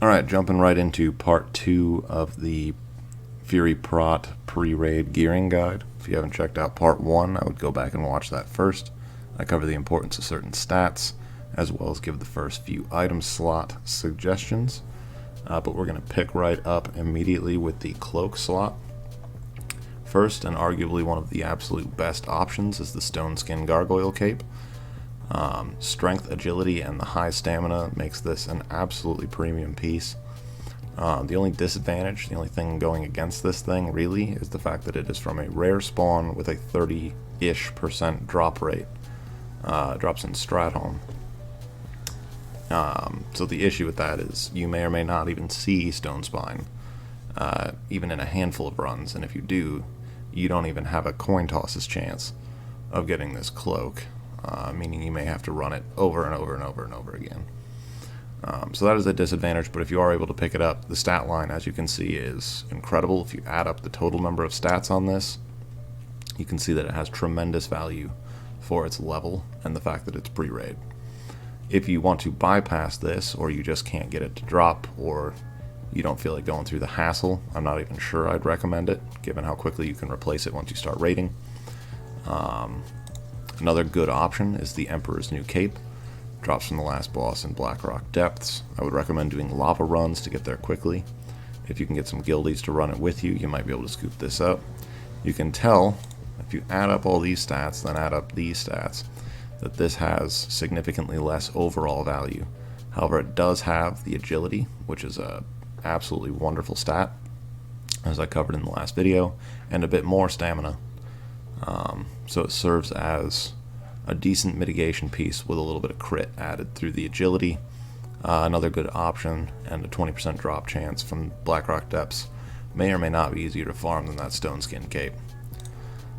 Alright, jumping right into part 2 of the Fury Prot pre-raid gearing guide. If you haven't checked out part 1, I would go back and watch that first. I cover the importance of certain stats, as well as give the first few item slot suggestions. But we're going to pick right up immediately with the Cloak slot. First, and arguably one of the absolute best options, is the Stoneskin Gargoyle cape. Strength, agility, and the high stamina makes this an absolutely premium piece. The only disadvantage, the only thing going against this thing really, is the fact that it is from a rare spawn with a 30-ish% drop rate. Drops in Stratholme. So the issue with that is you may or may not even see Stone Spine, even in a handful of runs, and if you do, you don't even have a coin toss's chance of getting this cloak. Meaning you may have to run it over and over and over and over again. So that is a disadvantage, but if you are able to pick it up, the stat line, as you can see, is incredible. If you add up the total number of stats on this, you can see that it has tremendous value for its level and the fact that it's pre-raid. If you want to bypass this, or you just can't get it to drop, or you don't feel like going through the hassle, I'm not even sure I'd recommend it, given how quickly you can replace it once you start raiding. Another good option is the Emperor's New Cape. Drops from the last boss in Blackrock Depths. I would recommend doing lava runs to get there quickly. If you can get some guildies to run it with you, you might be able to scoop this up. You can tell, if you add up all these stats, then add up these stats, that this has significantly less overall value. However, it does have the agility, which is a absolutely wonderful stat, as I covered in the last video, and a bit more stamina. So it serves as a decent mitigation piece with a little bit of crit added through the agility. Another good option, and a 20% drop chance from Blackrock Depths may or may not be easier to farm than that Stoneskin cape.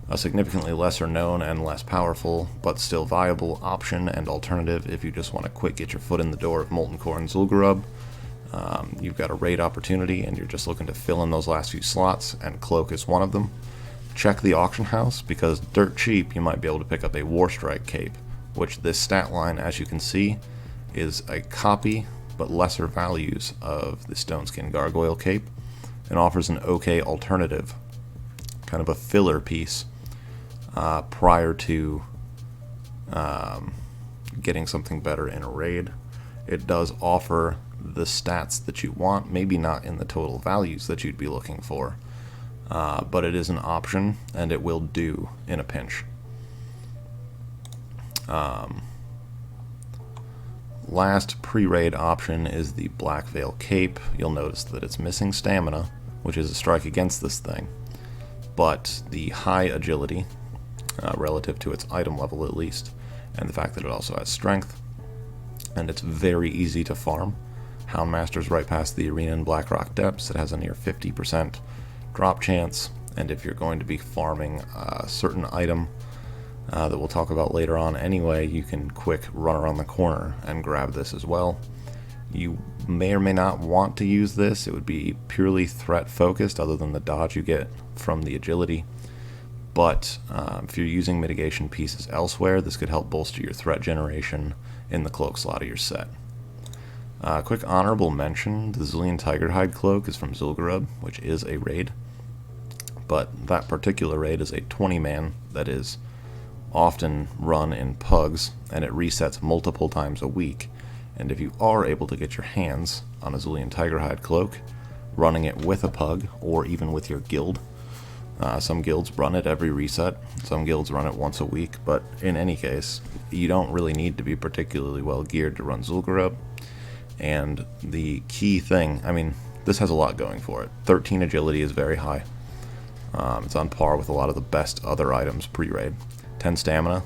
A significantly lesser known and less powerful, but still viable option and alternative if you just want to quick get your foot in the door of Molten Core and Zul'Gurub. You've got a raid opportunity and you're just looking to fill in those last few slots, and Cloak is one of them. Check the auction house, because dirt cheap you might be able to pick up a Warstrike cape, which this stat line, as you can see, is a copy but lesser values of the Stoneskin Gargoyle cape, and offers an okay alternative, kind of a filler piece, prior to getting something better in a raid. It does offer the stats that you want, maybe not in the total values that you'd be looking for. But it is an option, and it will do in a pinch. Last pre-raid option is the Black Veil Cape. You'll notice that it's missing stamina, which is a strike against this thing, but the high agility, relative to its item level at least, and the fact that it also has strength, and it's very easy to farm. Houndmaster's right past the arena in Blackrock Depths. It has a near 50% drop chance, and if you're going to be farming a certain item that we'll talk about later on anyway, you can quick run around the corner and grab this as well. You may or may not want to use this. It would be purely threat focused, other than the dodge you get from the agility, but if you're using mitigation pieces elsewhere, this could help bolster your threat generation in the cloak slot of your set. Quick honorable mention, the Zillion Tigerhide cloak is from Zul'Gurub, which is a raid, but that particular raid is a 20-man that is often run in pugs, and it resets multiple times a week. And if you are able to get your hands on a Zillion Tigerhide cloak, running it with a pug, or even with your guild, some guilds run it every reset, some guilds run it once a week, but in any case, you don't really need to be particularly well geared to run Zul'Gurub. And the key thing, I mean, this has a lot going for it. 13 agility is very high. It's on par with a lot of the best other items pre-raid. 10 stamina,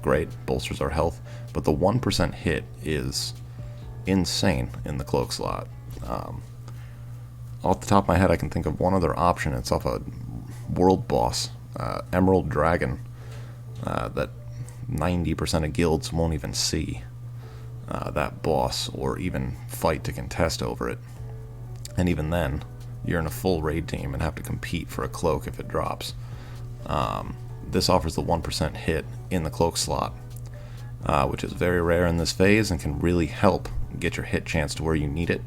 great, bolsters our health, but the 1% hit is insane in the cloak slot. Off the top of my head, I can think of one other option. It's off a world boss, Emerald Dragon, that 90% of guilds won't even see that boss or even fight to contest over it. And even then, you're in a full raid team and have to compete for a cloak if it drops. This offers the 1% hit in the cloak slot, which is very rare in this phase and can really help get your hit chance to where you need it,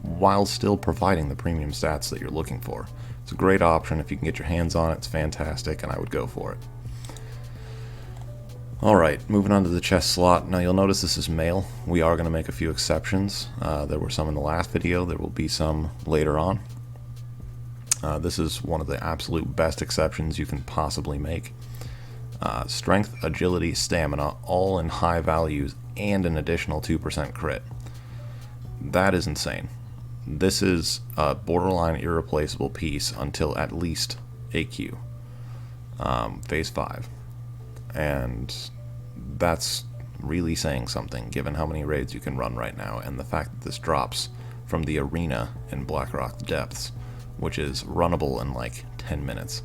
while still providing the premium stats that you're looking for. It's a great option. If you can get your hands on it, it's fantastic, and I would go for it. Alright, moving on to the chest slot. Now you'll notice this is male. We are going to make a few exceptions. There were some in the last video. There will be some later on. This is one of the absolute best exceptions you can possibly make. Strength, agility, stamina, all in high values, and an additional 2% crit. That is insane. This is a borderline irreplaceable piece until at least AQ, phase 5. And that's really saying something, given how many raids you can run right now, and the fact that this drops from the arena in Blackrock Depths, which is runnable in like 10 minutes.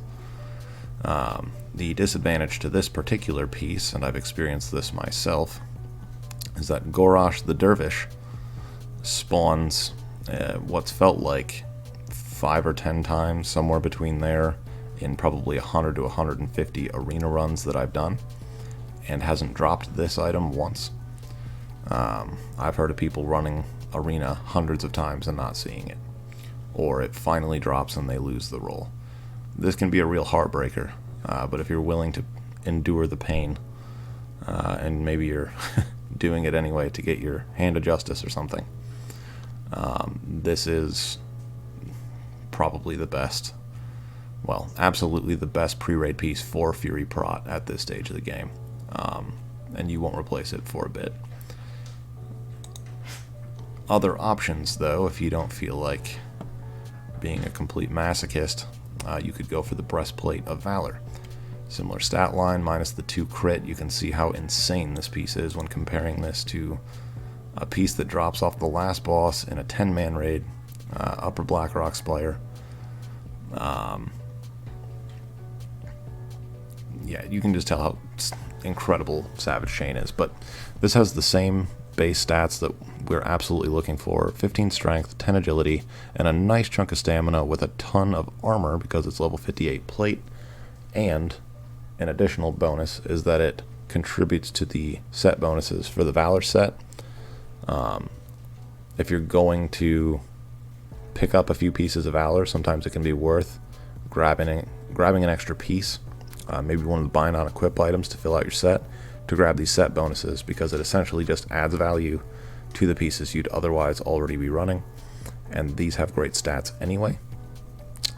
The disadvantage to this particular piece, and I've experienced this myself, is that Gorosh the Dervish spawns what's felt like 5 or 10 times, somewhere between there, in probably 100 to 150 arena runs that I've done, and hasn't dropped this item once. I've heard of people running arena hundreds of times and not seeing it, or it finally drops and they lose the roll. This can be a real heartbreaker, but if you're willing to endure the pain, and maybe you're doing it anyway to get your hand of justice or something, this is probably the best, well, absolutely the best pre-raid piece for Fury Prot at this stage of the game, and you won't replace it for a bit. Other options, though, if you don't feel like being a complete masochist, you could go for the Breastplate of Valor. Similar stat line, minus the 2 crit. You can see how insane this piece is when comparing this to a piece that drops off the last boss in a 10-man raid, Upper Blackrock Spire. Yeah, you can just tell how incredible Savage Chain is, but this has the same base stats that we're absolutely looking for: 15 strength, 10 agility, and a nice chunk of stamina with a ton of armor because it's level 58 plate. And an additional bonus is that it contributes to the set bonuses for the Valor set. If you're going to pick up a few pieces of Valor, sometimes it can be worth grabbing an extra piece, maybe one of the bind on equip items to fill out your set, to grab these set bonuses, because it essentially just adds value to the pieces you'd otherwise already be running, and these have great stats anyway.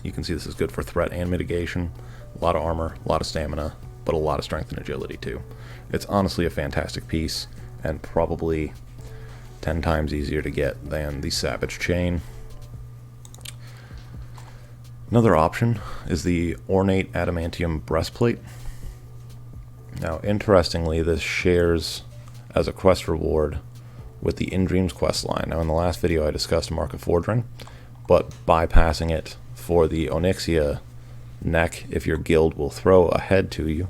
You can see this is good for threat and mitigation. A lot of armor, a lot of stamina, but a lot of strength and agility too. It's honestly a fantastic piece, and probably 10 times easier to get than the Savage Chain. Another option is the Ornate Adamantium Breastplate. Now, interestingly, this shares as a quest reward with the In Dreams quest line. Now, in the last video I discussed Mark of Fordring, but bypassing it for the Onyxia neck if your guild will throw a head to you,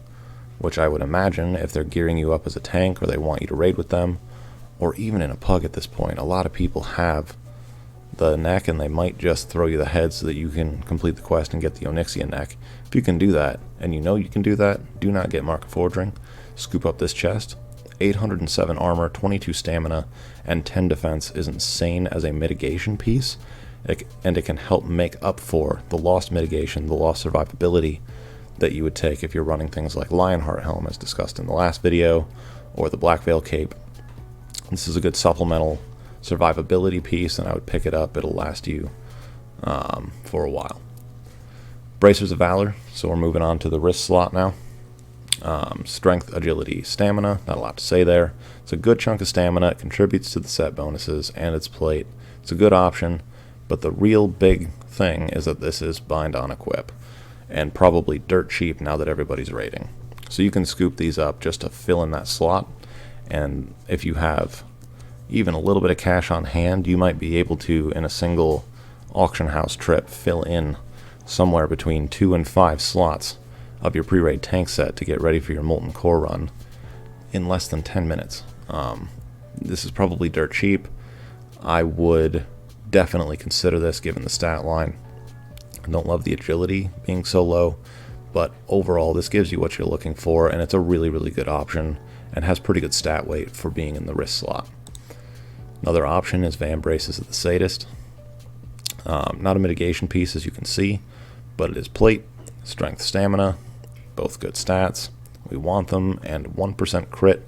which I would imagine if they're gearing you up as a tank or they want you to raid with them, or even in a pug at this point. A lot of people have the neck and they might just throw you the head so that you can complete the quest and get the Onyxia neck. If you can do that, and you know you can do that, do not get Mark of Fordring. Scoop up this chest. 807 armor, 22 stamina, and 10 defense is insane as a mitigation piece, and it can help make up for the lost mitigation, the lost survivability that you would take if you're running things like Lionheart Helm, as discussed in the last video, or the Black Veil Cape. This is a good supplemental survivability piece, and I would pick it up. It'll last you for a while. Bracers of Valor, so we're moving on to the wrist slot now. Strength, agility, stamina, not a lot to say there. It's a good chunk of stamina, it contributes to the set bonuses, and its plate. It's a good option, but the real big thing is that this is bind on equip, and probably dirt cheap now that everybody's raiding. So you can scoop these up just to fill in that slot, and if you have even a little bit of cash on hand, you might be able to, in a single auction house trip, fill in somewhere between 2 and 5 slots of your pre-raid tank set to get ready for your Molten Core run in less than 10 minutes. This is probably dirt cheap. I would definitely consider this given the stat line. I don't love the agility being so low, but overall this gives you what you're looking for, and it's a really, really good option and has pretty good stat weight for being in the wrist slot. Another option is Van Braces of the Sadist. Not a mitigation piece, as you can see, but it is plate, strength, stamina, both good stats. We want them, and 1% crit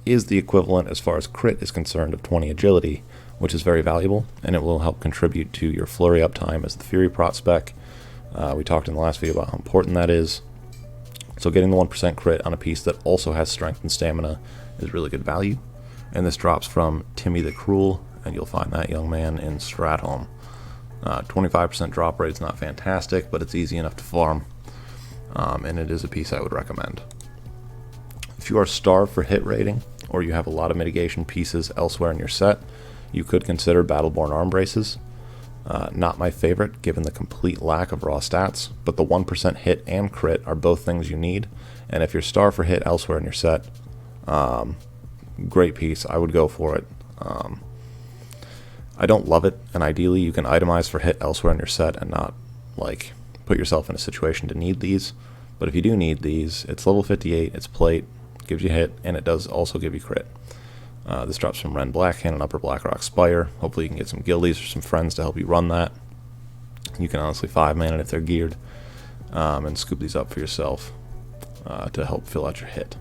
is the equivalent as far as crit is concerned of 20 agility, which is very valuable, and it will help contribute to your flurry uptime as the Fury Prot spec. We talked in the last video about how important that is. So getting the 1% crit on a piece that also has strength and stamina is really good value. And this drops from Timmy the Cruel, and you'll find that young man in Stratholme. 25% drop rate is not fantastic, but it's easy enough to farm, and it is a piece I would recommend. If you are starved for hit rating, or you have a lot of mitigation pieces elsewhere in your set, you could consider Battleborn Arm Braces. Not my favorite, given the complete lack of raw stats, but the 1% hit and crit are both things you need, and if you're starved for hit elsewhere in your set, great piece, I would go for it. I don't love it, and ideally you can itemize for hit elsewhere in your set and not, like, put yourself in a situation to need these, but if you do need these, it's level 58, it's plate, gives you hit, and it does also give you crit. This drops from Ren Blackhand and Upper Blackrock Spire. Hopefully you can get some guildies or some friends to help you run that. You can honestly 5-man it if they're geared, and scoop these up for yourself to help fill out your hit.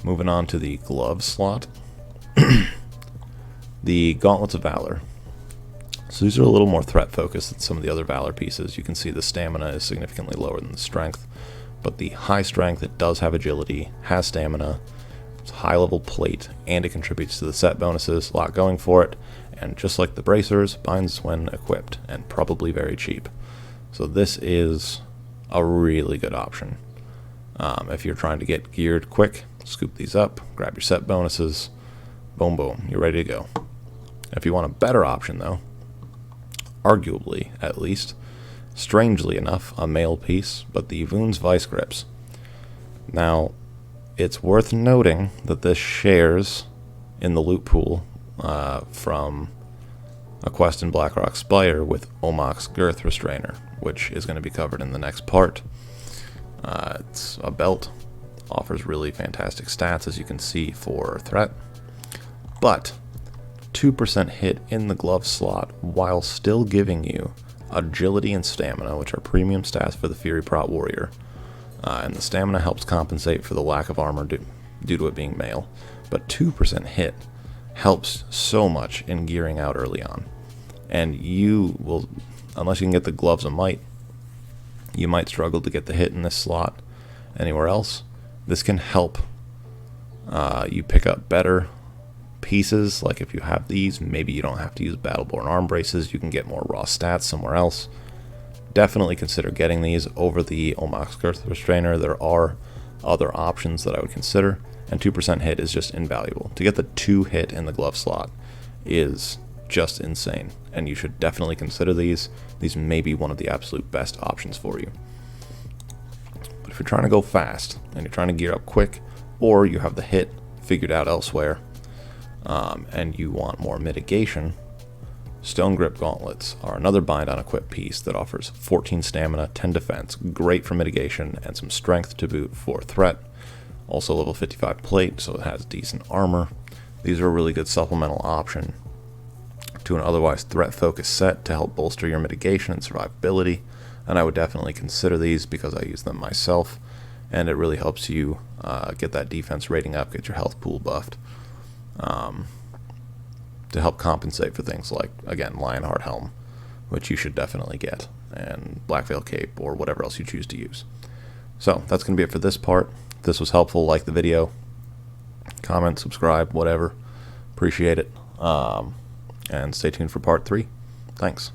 Moving on to the glove slot. The Gauntlets of Valor. So these are a little more threat focused than some of the other Valor pieces. You can see the stamina is significantly lower than the strength, but the high strength, it does have agility, has stamina, it's high level plate, and it contributes to the set bonuses, a lot going for it, and just like the bracers, binds when equipped, and probably very cheap. So this is a really good option. If you're trying to get geared quick, scoop these up, grab your set bonuses, boom boom, you're ready to go. If you want a better option though, arguably at least, strangely enough, a male piece, but the Voon's Vice Grips. Now, it's worth noting that this shares in the loot pool from a quest in Blackrock Spire with Omok's Girth Restrainer, which is going to be covered in the next part. It's a belt, offers really fantastic stats, as you can see, for threat, but 2% hit in the glove slot while still giving you agility and stamina, which are premium stats for the Fury Prot Warrior. And the stamina helps compensate for the lack of armor due to it being male, but 2% hit helps so much in gearing out early on. And you will, unless you can get the Gloves of Might, you might struggle to get the hit in this slot anywhere else. This can help you pick up better pieces. Like if you have these, maybe you don't have to use Battleborn Arm Braces, you can get more raw stats somewhere else. Definitely consider getting these over the Omok's Girth Restrainer. There are other options that I would consider, and 2% hit is just invaluable. To get the 2 hit in the glove slot is just insane, and you should definitely consider these. These may be one of the absolute best options for you. But if you're trying to go fast, and you're trying to gear up quick, or you have the hit figured out elsewhere, and you want more mitigation, Stone Grip Gauntlets are another bind on equip piece that offers 14 stamina, 10 defense, great for mitigation, and some strength to boot for threat. Also level 55 plate, so it has decent armor. These are a really good supplemental option to an otherwise threat-focused set to help bolster your mitigation and survivability, and I would definitely consider these because I use them myself, and it really helps you get that defense rating up, get your health pool buffed, to help compensate for things like, again, Lionheart Helm, which you should definitely get, and Black Veil Cape, or whatever else you choose to use. So, that's going to be it for this part. If this was helpful, like the video, comment, subscribe, whatever. Appreciate it. And stay tuned for part 3. Thanks.